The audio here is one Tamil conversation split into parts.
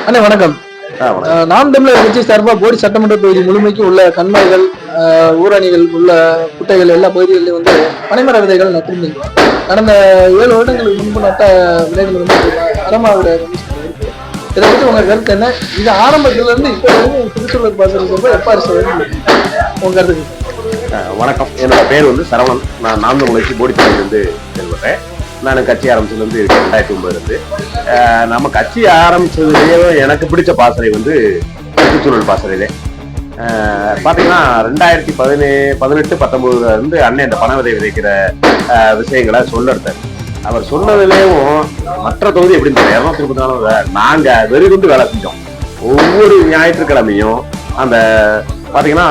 அண்ணே வணக்கம். நாம் தமிழர் கட்சி சார்பா போடி சட்டமன்ற தொகுதி முழுமைக்கு உள்ள கண்மாய்கள், ஊரணிகள் உள்ள குட்டைகள் எல்லா பகுதிகளிலும் வந்து பனைமர விதைகள் நட்டிருந்தீங்க. கடந்த 7 வருடங்களுக்கு முன்பு நட்ட விதைகள் வந்து அறமாவோட இதை பற்றி உங்க கருத்து என்ன? இது ஆரம்பத்துல இருந்து இப்ப வரைக்கும் திருச்சூழல் பாசனம் எப்பாரி உங்க கருத்து? வணக்கம். என்னோட பேர் வந்து சரவணன். நான் நாம் தமிழர் போடி தொகுதியிலிருந்து செல்வறேன். நான் கட்சி ஆரம்பிச்சதுலேருந்து இருக்கேன் 2009 இருந்து. நம்ம கட்சி ஆரம்பிச்சதுலேயே எனக்கு பிடிச்ச பாசறை வந்து சுற்றுச்சூழல் பாசறையிலே. பார்த்தீங்கன்னா 2018-19 இருந்து அண்ணன் இந்த பனை விதை விதைக்கிற விஷயங்களை சொல்லெடுத்தார். அவர் சொன்னதுலேயும் மற்ற தொகுதி எப்படின்னு 234 நாங்கள் வெறிகுண்டு வேலை செஞ்சோம். ஒவ்வொரு ஞாயிற்றுக்கிழமையும் அந்த பார்த்தீங்கன்னா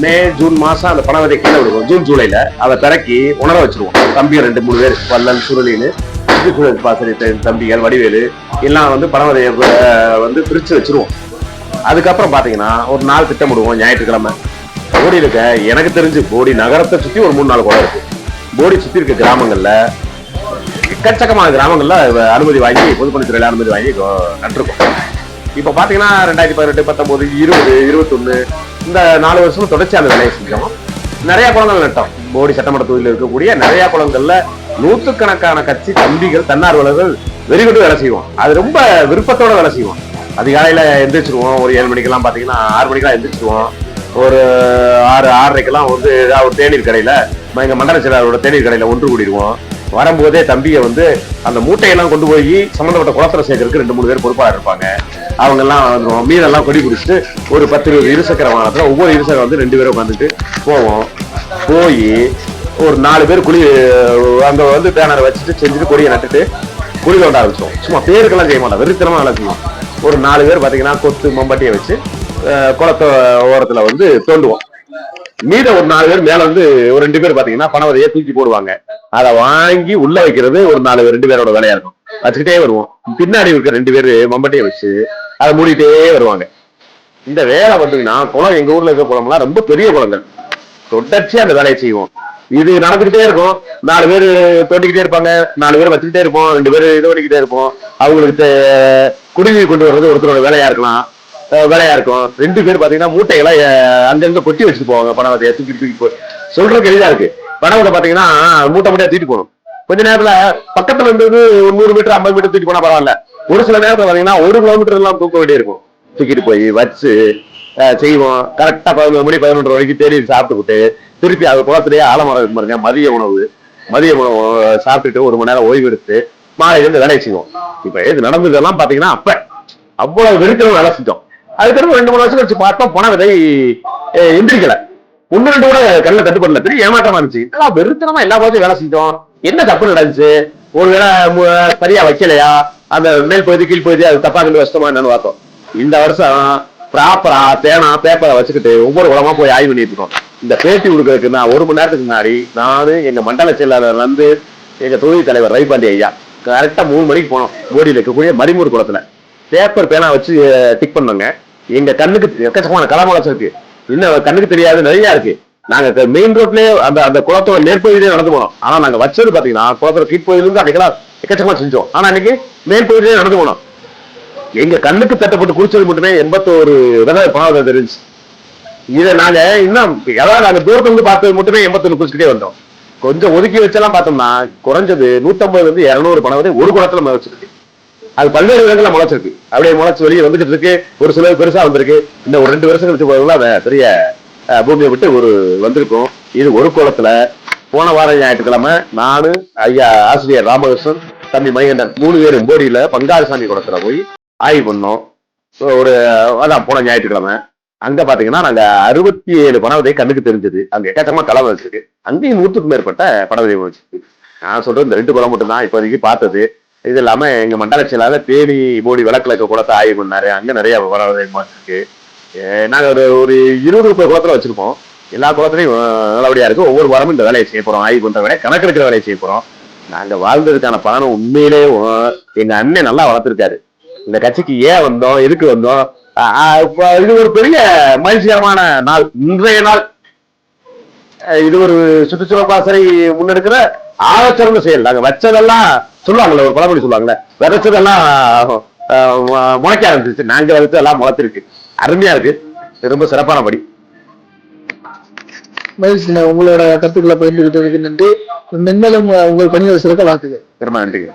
மே ஜூன் மாசம் அந்த பண விதை கீழே விடுவோம். ஜூன் ஜூலைல அதை பிறக்கி உணர வச்சிருவோம். தம்பி 2-3 பேர் வல்லன் சுருளின்னு பாசறை தம்பிகள் வடிவேலு எல்லாம் வந்து பண விதையை வந்து பிரிச்சு வச்சிருவோம். அதுக்கப்புறம் பாத்தீங்கன்னா ஒரு நாள் திட்டமிடுவோம். ஞாயிற்றுக்கிழமை போடி இருக்க எனக்கு தெரிஞ்சு போடி நகரத்தை சுத்தி ஒரு 3-4 குளம் இருக்கு. போடி சுத்தி இருக்க கிராமங்கள்ல எக்கச்சக்கமான கிராமங்கள்ல அனுமதி வாங்கி பொதுப்பணித்துறையில அனுமதி வாங்கி நட்டிருக்கோம். இப்ப பாத்தீங்கன்னா 2018, 19, 20, 21 இந்த 4 வருஷம் தொடர்ச்சி அந்த வேலையை செஞ்சோம். நிறைய குளங்கள் நட்டோம். போடி சட்டமன்ற தொகுதியில் இருக்கக்கூடிய நிறைய குளங்கள்ல நூற்றுக்கணக்கான கட்சி தம்பிகள் தன்னார்வலர்கள் வெறிகொண்டு வேலை செய்வோம். அது ரொம்ப விருப்பத்தோட வேலை செய்வோம். அதிகாலையில எந்திரிச்சிருவோம். ஒரு 7 மணிக்கெல்லாம் பாத்தீங்கன்னா 6 மணிக்கெல்லாம் எந்திரிச்சிருவோம். ஒரு 6-6:30 வந்து ஒரு தேநீர் கடையில எங்க மண்டல செயலாளரோட தேநீர் கடையில ஒன்று கூடிடுவோம். வரும்போதே தம்பியை வந்து அந்த மூட்டையெல்லாம் கொண்டு போய் சம்பந்தப்பட்ட குளத்துல சேர்க்கறதுக்கு 2-3 பேர் பொறுப்பாளர் இருப்பாங்க. அவங்க எல்லாம் வந்துருவோம். மீதெல்லாம் கொடி குடிச்சுட்டு ஒரு 10-20 இருசக்கர வாகனத்துல ஒவ்வொரு இருசக்கரம் வந்து 2 பேரும் உட்காந்துட்டு போவோம். போய் ஒரு 4 பேர் குழி அங்க வந்து பேனரை வச்சுட்டு செஞ்சுட்டு கொடியை நட்டுட்டு குழி தோண்ட ஆரம்பிச்சோம். சும்மா பேருக்கெல்லாம் செய்ய மாட்டோம், வெறித்தனமா வேலை செய்வோம். ஒரு 4 பேர் பாத்தீங்கன்னா கொத்து மம்பட்டியை வச்சு குளத்த ஓரத்துல வந்து தோண்டுவோம். மீத ஒரு 4 பேர் மேல வந்து ஒரு 2 பேர் பாத்தீங்கன்னா பண விதையை தூக்கி போடுவாங்க. அதை வாங்கி உள்ள வைக்கிறது ஒரு 2 பேரோட வேலையா இருக்கும். வச்சுக்கிட்டே வருவோம். பின்னாடி இருக்க 2 பேர் மம்பட்டியை வச்சு அதை மூடிட்டே வருவாங்க. இந்த வேலை பார்த்தீங்கன்னா குளம், எங்க ஊர்ல இருக்க குளம்லாம் ரொம்ப பெரிய குளங்கள். தொடர்ச்சியா அந்த வேலையை செய்வோம். இது நடந்துகிட்டே இருக்கும். 4 பேர் தோண்டிக்கிட்டே இருப்பாங்க, 4 பேர் வச்சுக்கிட்டே இருப்போம், 2 பேர் இது பண்ணிக்கிட்டே இருப்போம். அவங்களுக்கு குடிநீர் கொண்டு வர்றது ஒருத்தரோட வேலையா இருக்கும். 2 பேர் பாத்தீங்கன்னா மூட்டைகளை அங்கங்க கொட்டி வச்சுட்டு போவாங்க. பணவதையை தூக்கி போய் சொல்றதுக்கு எளிதா இருக்கு. பணவதை பாத்தீங்கன்னா மூட்டை தூக்கிட்டு போகணும். கொஞ்ச நேரத்துல பக்கத்துல இருந்தது ஒரு 100 மீட்டர் 50 மீட்டர் தூக்கி போனா பரவாயில்ல. ஒரு சில நேரத்துல பாத்தீங்கன்னா 1 கிலோமீட்டர் எல்லாம் தூக்க வேண்டிய இருக்கும். தூக்கிட்டு போய் வச்சு செய்வோம். கரெக்டா 11 மணி 11 வரைக்கும் தேடி சாப்பிட்டுக்கிட்டு திருப்பி அது குளத்திலேயே ஆலமரம் பாருங்க. மதிய உணவு சாப்பிட்டுட்டு 1 மணி நேரம் ஓய்வு எடுத்து மாலையில இருந்து வேலையை செய்வோம். இப்ப எது நடந்ததெல்லாம் பாத்தீங்கன்னா அப்ப அவ்வளவு வெறுக்கிறோம் வேலை செஞ்சோம். அதுக்கப்புறம் 2-3 வருஷம் கழிச்சு பார்த்தோம் பண விதை எந்திரிக்கல. 1-2 கூட கண்ணில் தட்டுப்படல. பெரிய ஏமாற்றமா இருந்துச்சு. வெறுத்தனமா எல்லா போச்சும் வேலை செஞ்சோம். என்ன தப்பு நடந்துச்சு? ஒரு வேளை சரியா வைக்கலையா? அந்த மேல் பகுதி கீழ் பகுதி அது தப்பா கண்டு வசமா என்னன்னு பார்த்தோம். இந்த வருஷம் ப்ராப்பரா பேனா பேப்பரை வச்சுக்கிட்டு ஒவ்வொரு குளமா போய் ஆய்வு பண்ணிட்டு இருக்கோம். இந்த பேட்டி கொடுக்கறதுக்கு நான் 1 மணி நேரத்துக்கு முன்னாடி நானு எங்க மண்டல செயலாளர் வந்து எங்க தொகுதி தலைவர் ரவிபாண்டி ஐயா கரெக்டா 3 மணிக்கு போனோம். போடியில் இருக்கக்கூடிய மரிமூர் குளத்துல பேப்பர் பேனா வச்சு டிக் பண்ணுங்க. எங்க கண்ணுக்கு எக்கச்சக்கமான கலாமலசம் இருக்கு. இன்னும் கண்ணுக்கு தெரியாது நிறைய இருக்கு. நாங்க மெயின் ரோட்லயே அந்த குளத்தோட மேற்பகுதியிலே நடந்து போனோம். ஆனா நாங்க வச்சது பாத்தீங்கன்னா குளத்தோட கீழ்ப்பகுதியிலிருந்து அன்னைக்கெல்லாம் எக்கச்சக்கமா செஞ்சோம். ஆனா அன்னைக்கு மேல் பகுதியிலே நடந்து போனோம். எங்க கண்ணுக்கு தட்டப்பட்டு குடிச்சது மட்டுமே 81 விதை பணம் தெரிஞ்சு. இதை நாங்க இன்னும் ஏதாவது நாங்க தூரத்துல இருந்து பார்த்தது மட்டுமே 81 குடிச்சுக்கிட்டே வந்தோம். கொஞ்சம் ஒதுக்கி வச்செல்லாம் பார்த்தோம்னா குறைஞ்சது 150-200 பணம் வந்து ஒரு குளத்துல வச்சிருக்கு. அது பல்வேறு விதங்கள்ல முளைச்சிருக்கு. அப்படியே முளைச்சு வெளியே வந்துட்டு இருக்கு. ஒரு சில பெருசா வந்திருக்கு. இன்னும் ஒரு 2 வருஷம் கழிச்சு போதெல்லாம் பெரிய பூமியை விட்டு வந்திருக்கும். இது ஒரு குளத்துல போன வாரம் ஞாயிற்றுக்கிழமை நானு ஐயா ஆசிரியர் ராமகிருஷ்ணன் தம்பி மணிகண்டன் 3 பேரும் போடியில பங்காளசாமி குளத்துல போய் ஆய்வு பண்ணோம். அதான் போன ஞாயிற்றுக்கிழமை அங்க பாத்தீங்கன்னா நாங்க 67 பணவதை கண்ணுக்கு தெரிஞ்சது. அங்க எக்கச்சக்கமா கலவை வச்சிருக்கு. அங்கேயும் 100க்கும் மேற்பட்ட பணவதை வச்சிருக்கு. நான் சொல்றது இந்த 2 குளம் மட்டும் தான் இப்போதைக்கு பார்த்தது. இது இல்லாம எங்க மண்டல செயலாளர் தேனி போடி விளக்குலக்க குளத்தை ஆய்வு பண்ணாரு. அங்க நிறைய பணவதை இருக்கு. நாங்க ஒரு 20-30 குளத்துல வச்சிருப்போம். எல்லா குளத்துலையும் நல்லபடியா இருக்கு. ஒவ்வொரு வாரமும் இந்த வேலையை செய்ய போறோம். ஆய்வு பண்ற வேலையை கணக்கெடுக்கிற வேலையை செய்ய போறோம். நாங்க வாழ்ந்ததுக்கான பலனும் உண்மையிலேயே எங்க அண்ணன் நல்லா வளர்த்திருக்காரு. இந்த கட்சிக்கு ஏன் வந்தோம், எதுக்கு வந்தோம், இது ஒரு பெரிய மகிழ்ச்சிகரமான நாள். இன்றைய நாள் இது ஒரு சுற்றுச்சூழல் பாசறை முன்னெடுக்கிற ஆலோசனை செயல். நாங்க வச்சதெல்லாம் சொல்லுவாங்கல்ல, ஒரு பழமொழி சொல்லுவாங்கல்ல, விதைச்சதெல்லாம் முளைக்க ஆரம்பிச்சிருச்சு. நாங்க வளர்த்து எல்லாம் முளைச்சிருக்கு. அருமையா இருக்கு. ரொம்ப சிறப்பான படி. மகிழ்ச்சி, உங்களோட கருத்துக்களை பகிர்ந்துகிட்டதுக்கு நன்றி. மென்மேலும் உங்கள் பணிகளை சிறக்க வாழ்த்துக்கள். ரொம்ப நன்றி.